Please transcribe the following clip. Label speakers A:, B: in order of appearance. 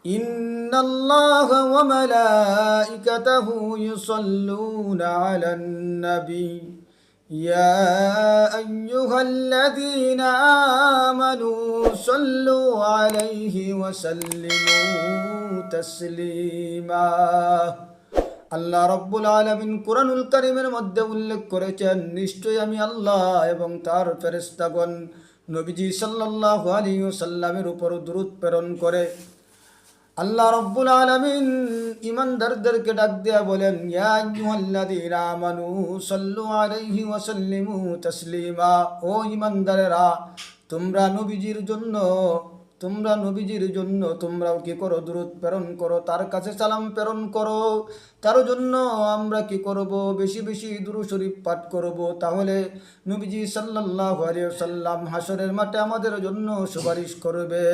A: ইন্নাল্লাহা ওয়া মালাইকাতাহু ইউসাল্লুনা আলান নবী ইয়া আইয়ুহাল্লাযীনা আমানু সাল্লু আলাইহি ওয়া সাল্লিমু তাসলিমা। আল্লাহ রব্বুল আলামিন কুরআনুল কারীমের মধ্যে উল্লেখ করেছেন, নিশ্চয়ই আমি আল্লাহ এবং তার ফেরেশতাগণ নবীজি সাল্লাল্লাহু আলাইহি ওয়াসাল্লামের উপর দরুদ প্রেরণ করে। আল্লাহ রব্বুল আলামিন ঈমানদারদেরকে ডাক দিয়া বলেন, ইয়া আইয়ুহাল্লাযীনা আমানু সাল্লু আলাইহি ওয়া সাল্লিমু তাসলিমা। ও ঈমানদারেরা, তোমরা নবীজির জন্য তোমরাও কি করো? দরুদ প্রেরণ করো, তার কাছে সালাম প্রেরণ করো। তার জন্য আমরা কি করব? বেশি বেশি দুরূদ শরীফ পাঠ করব। তাহলে নবীজি সাল্লাল্লাহু আলাইহি ওয়াসাল্লাম হাসরের মাঠে আমাদের জন্য সুপারিশ করবে।